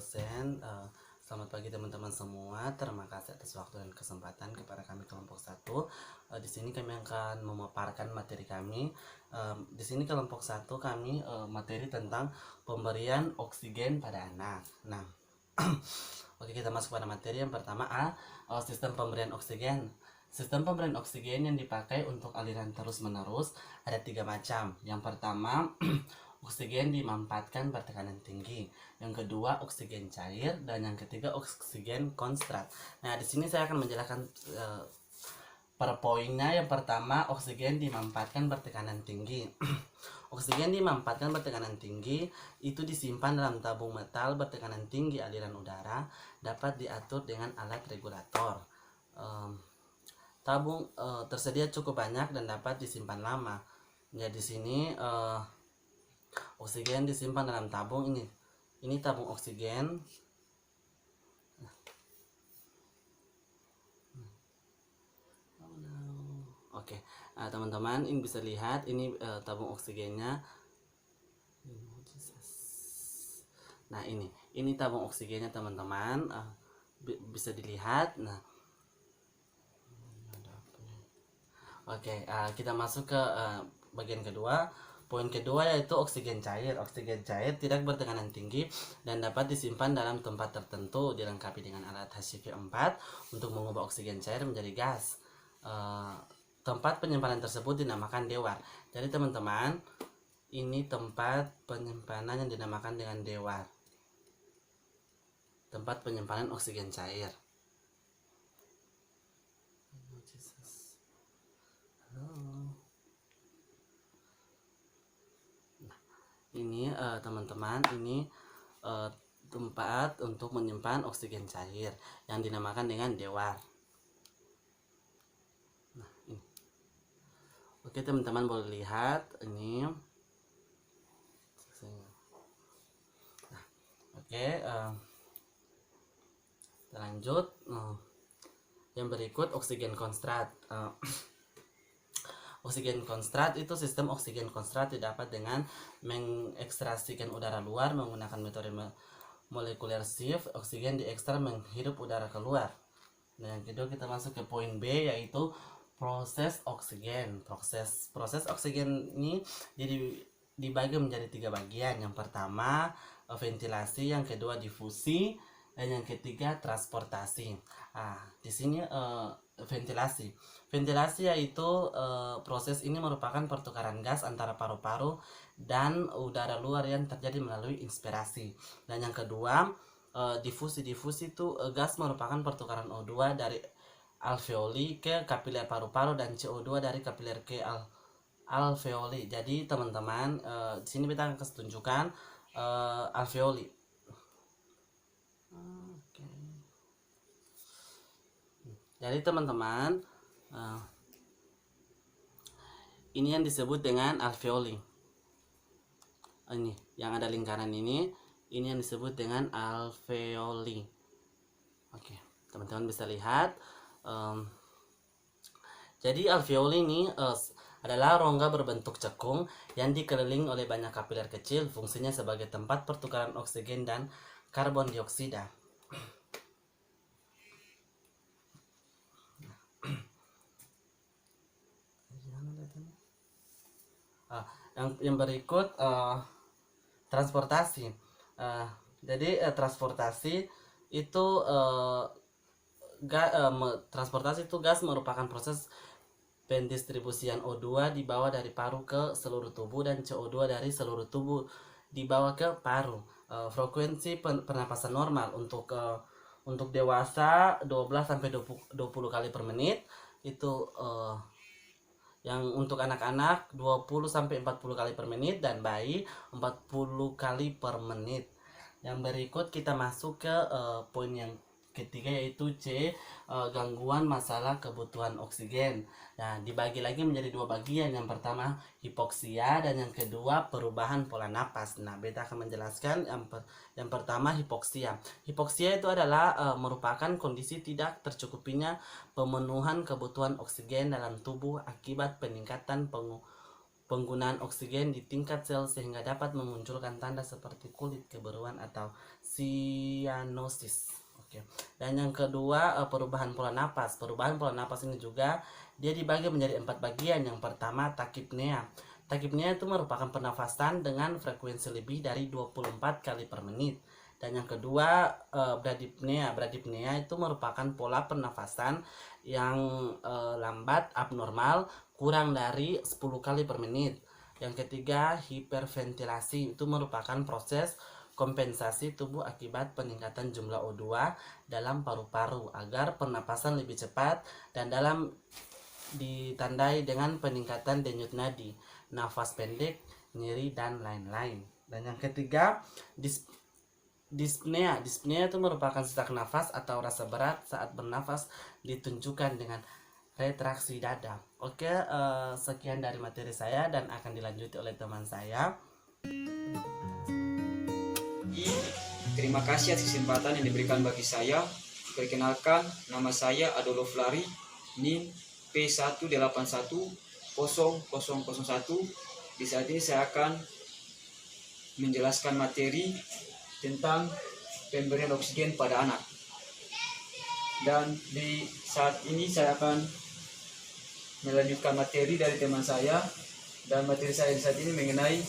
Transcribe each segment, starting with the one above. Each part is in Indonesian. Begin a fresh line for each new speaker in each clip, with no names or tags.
dosen. Selamat pagi teman-teman semua. Terima kasih atas waktu dan kesempatan kepada kami kelompok 1. Di sini kami akan memaparkan materi kami. Di sini kelompok 1 kami materi tentang pemberian oksigen pada anak. Nah, oke, kita masuk pada materi yang pertama sistem pemberian oksigen. Sistem pemberian oksigen yang dipakai untuk aliran terus-menerus ada 3 macam. Yang pertama, oksigen dimanfaatkan bertekanan tinggi. Yang kedua, oksigen cair, dan yang ketiga, oksigen konsentrat. Nah, di sini saya akan menjelaskan per poinnya. Yang pertama, oksigen dimanfaatkan bertekanan tinggi. Oksigen dimanfaatkan bertekanan tinggi itu disimpan dalam tabung metal bertekanan tinggi aliran udara, dapat diatur dengan alat regulator. Tabung tersedia cukup banyak dan dapat disimpan lama. Jadi di sini oksigen disimpan dalam tabung ini. Ini tabung oksigen. Oke, teman-teman ini bisa lihat ini tabung oksigennya. Nah, ini tabung oksigennya teman-teman, bisa dilihat. Nah, oke, kita masuk ke bagian kedua. Poin kedua yaitu oksigen cair. Oksigen cair tidak bertekanan tinggi dan dapat disimpan dalam tempat tertentu, dilengkapi dengan alat HCV4 untuk mengubah oksigen cair menjadi gas. Tempat penyimpanan tersebut dinamakan dewar. Jadi teman-teman, ini tempat penyimpanan yang dinamakan dengan dewar. Tempat penyimpanan oksigen cair. Ini teman-teman, ini tempat untuk menyimpan oksigen cair yang dinamakan dengan dewar. Nah, ini. Oke, teman-teman boleh lihat ini. Nah, oke, kita lanjut. Yang berikut oksigen konsentrat. Oksigen konsentrat itu sistem oksigen konsentrat didapat dengan mengekstraksikan udara luar menggunakan metode molekuler sieve. Oksigen diekstrak menghirup udara keluar. Nah, yang kedua kita masuk ke poin B yaitu proses oksigen. Proses oksigen ini jadi dibagi menjadi 3 bagian. Yang pertama ventilasi, yang kedua difusi, dan yang ketiga transportasi. Di sini ventilasi yaitu proses ini merupakan pertukaran gas antara paru-paru dan udara luar yang terjadi melalui inspirasi. Dan yang kedua difusi itu gas merupakan pertukaran O2 dari alveoli ke kapiler paru-paru dan CO2 dari kapiler ke alveoli. Jadi teman-teman, di sini kita akan tunjukkan alveoli. Jadi teman-teman, ini yang disebut dengan alveoli. Ini yang ada lingkaran ini yang disebut dengan alveoli. Oke, teman-teman bisa lihat. Jadi alveoli ini adalah rongga berbentuk cekung yang dikelilingi oleh banyak kapiler kecil. Fungsinya sebagai tempat pertukaran oksigen dan karbon dioksida. Yang berikut transportasi. Jadi transportasi itu gas merupakan proses pendistribusian O2 dibawa dari paru ke seluruh tubuh dan CO2 dari seluruh tubuh dibawa ke paru. Frekuensi pernapasan normal untuk dewasa 12 sampai 20 kali per menit. Itu yang untuk anak-anak 20 sampai 40 kali per menit dan bayi 40 kali per menit. Yang berikut kita masuk ke poin yang ketiga yaitu C, gangguan masalah kebutuhan oksigen. Nah, dibagi lagi menjadi 2 bagian. Yang pertama hipoksia dan yang kedua perubahan pola napas. Nah, beta akan menjelaskan yang pertama hipoksia. Hipoksia itu adalah merupakan kondisi tidak tercukupinya pemenuhan kebutuhan oksigen dalam tubuh akibat peningkatan penggunaan oksigen di tingkat sel sehingga dapat memunculkan tanda seperti kulit kebiruan atau cyanosis. Oke. Dan yang kedua, perubahan pola napas. Perubahan pola napas ini juga dia dibagi menjadi 4 bagian. Yang pertama, tachypnea. Tachypnea itu merupakan pernafasan dengan frekuensi lebih dari 24 kali per menit. Dan yang kedua, bradypnea. Bradypnea itu merupakan pola pernafasan yang lambat, abnormal, kurang dari 10 kali per menit. Yang ketiga, hiperventilasi. Itu merupakan proses kompensasi tubuh akibat peningkatan jumlah O2 dalam paru-paru agar pernapasan lebih cepat dan dalam ditandai dengan peningkatan denyut nadi, nafas pendek, nyeri, dan lain-lain. Dan yang ketiga, dyspnea. Dyspnea itu merupakan sesak nafas atau rasa berat saat bernafas ditunjukkan dengan retraksi dada. Oke, sekian dari materi saya dan akan dilanjuti oleh teman saya.
Terima kasih atas kesempatan yang diberikan bagi saya. Perkenalkan, nama saya Adolf Lari, NIM P1810001. Di saat ini saya akan menjelaskan materi tentang pemberian oksigen pada anak. Dan di saat ini saya akan melanjutkan materi dari teman saya, dan materi saya di saat ini mengenai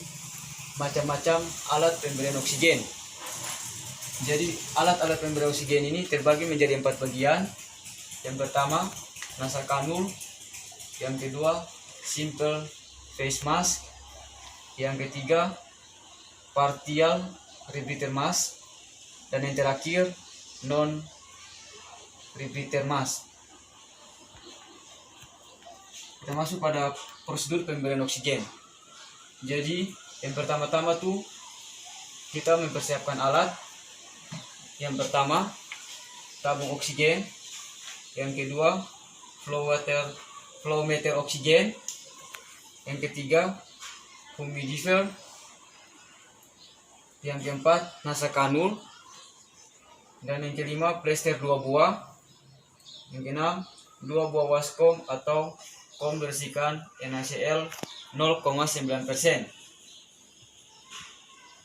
macam-macam alat pemberian oksigen. Jadi alat-alat pemberian oksigen ini terbagi menjadi 4 bagian. Yang pertama, nasal kanul. Yang kedua, simple face mask. Yang ketiga, partial rebreather mask. Dan yang terakhir, non rebreather mask. Kita masuk pada prosedur pemberian oksigen. Jadi yang pertama-tama tuh kita mempersiapkan alat. Yang pertama, tabung oksigen. Yang kedua, flow meter oksigen. Yang ketiga, humidifier. Yang keempat, nasal kanul. Dan yang kelima, plester 2 buah. Yang keenam, 2 buah waskom atau kom bersihkan NaCl 0,9%.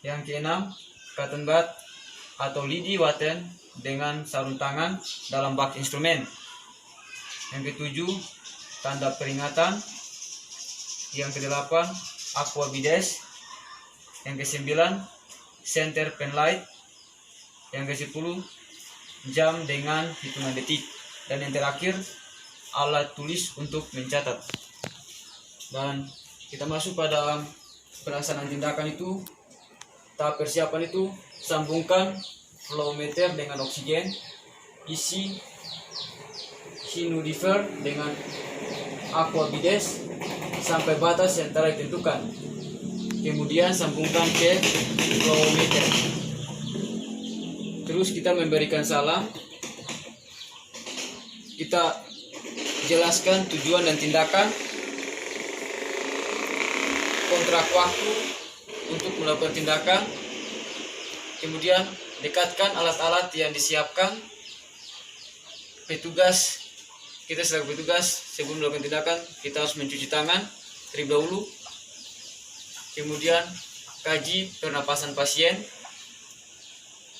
Yang keenam, cotton bud atau lidi waten dengan sarung tangan dalam bak instrumen. Yang ketujuh, tanda peringatan. Yang kedelapan, aqua bides. Yang kesembilan, center pen light. Yang kesepuluh, jam dengan hitungan detik. Dan yang terakhir, alat tulis untuk mencatat. Dan kita masuk pada pelaksanaan tindakan itu. Tahap persiapan itu, sambungkan flow meter dengan oksigen, isi humidifier dengan aqua bides sampai batas yang telah ditentukan. Kemudian sambungkan ke flow meter. Terus kita memberikan salam. Kita jelaskan tujuan dan tindakan, kontrak waktu untuk melakukan tindakan. Kemudian dekatkan alat-alat yang disiapkan. Petugas, kita selaku petugas sebelum melakukan tindakan kita harus mencuci tangan terlebih dahulu. Kemudian kaji pernapasan pasien,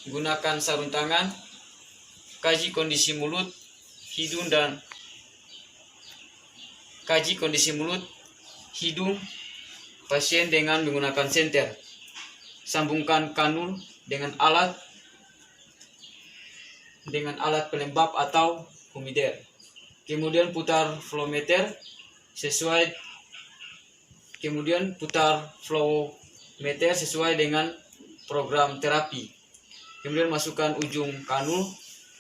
gunakan sarung tangan, kaji kondisi mulut, hidung pasien dengan menggunakan senter. Sambungkan kanul dengan alat pelembab atau humider. Kemudian putar flow meter sesuai dengan program terapi. Kemudian masukkan ujung kanul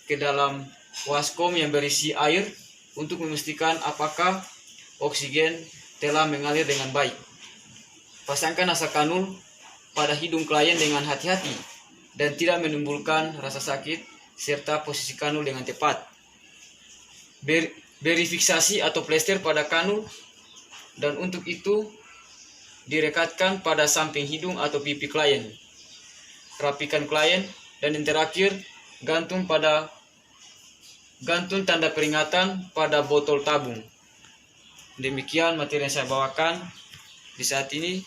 ke dalam waskom yang berisi air untuk memastikan apakah oksigen telah mengalir dengan baik. Pasangkan nasal kanul pada hidung klien dengan hati-hati dan tidak menimbulkan rasa sakit, serta posisi kanul dengan tepat. Beri fiksasi atau plester pada kanul, dan untuk itu direkatkan pada samping hidung atau pipi klien. Rapikan klien, dan yang terakhir gantung tanda peringatan pada botol tabung. Demikian materi yang saya bawakan. di saat ini,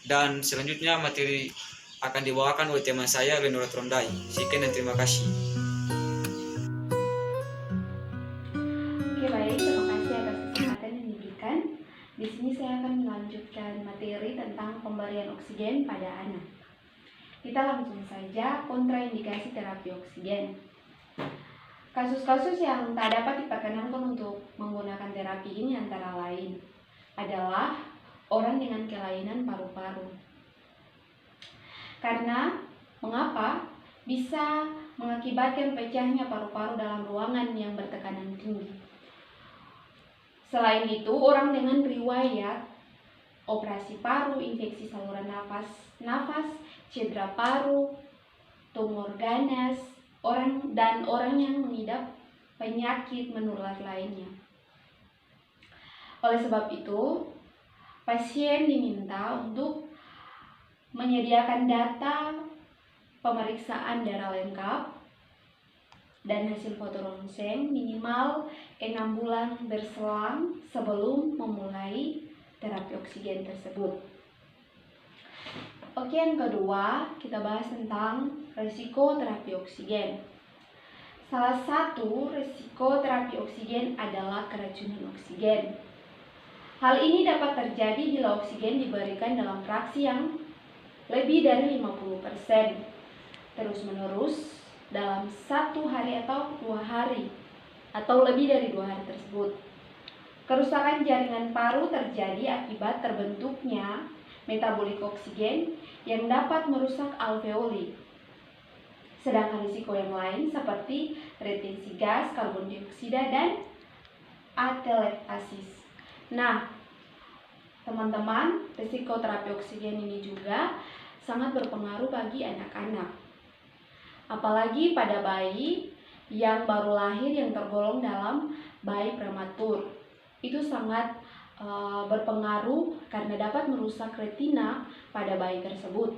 dan selanjutnya materi akan dibawakan oleh teman saya Lenora Trondai. Sekian dan terima kasih.
Oke, baik, terima kasih atas kesempatan yang diberikan. Di sini saya akan melanjutkan materi tentang pemberian oksigen pada anak. Kita langsung saja kontraindikasi terapi oksigen. Kasus-kasus yang tak dapat diperkenankan untuk menggunakan terapi ini antara lain adalah orang dengan kelainan paru-paru. Karena mengapa? Bisa mengakibatkan pecahnya paru-paru dalam ruangan yang bertekanan tinggi. Selain itu, orang dengan riwayat operasi paru, infeksi saluran nafas, cedera paru, tumor ganas, orang yang mengidap penyakit menular lainnya. Oleh sebab itu, pasien diminta untuk menyediakan data pemeriksaan darah lengkap dan hasil foto ronsen minimal 6 bulan berselang sebelum memulai terapi oksigen tersebut. Oke, yang kedua, kita bahas tentang risiko terapi oksigen. Salah satu risiko terapi oksigen adalah keracunan oksigen. Hal ini dapat terjadi bila oksigen diberikan dalam fraksi yang lebih dari 50% terus-menerus dalam 1 hari atau 2 hari atau lebih dari 2 hari tersebut. Kerusakan jaringan paru terjadi akibat terbentuknya metabolik oksigen yang dapat merusak alveoli. Sedangkan risiko yang lain seperti retensi gas, karbon dioksida, dan atelektasis. Nah, teman-teman, risiko terapi oksigen ini juga sangat berpengaruh bagi anak-anak. Apalagi pada bayi yang baru lahir yang tergolong dalam bayi prematur. Itu sangat berpengaruh karena dapat merusak retina pada bayi tersebut.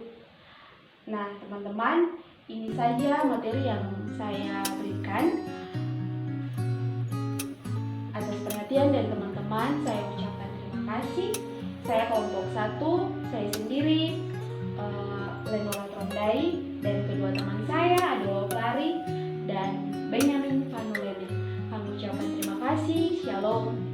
Nah, teman-teman, ini saja materi yang saya berikan. Atas perhatian dari teman-teman, saya ucapkan terima kasih. Saya kelompok 1, saya sendiri, Lenora Trondai, dan kedua teman saya, Adolf Lari dan Benyamin Vanulene. Kami ucapkan terima kasih. Shalom.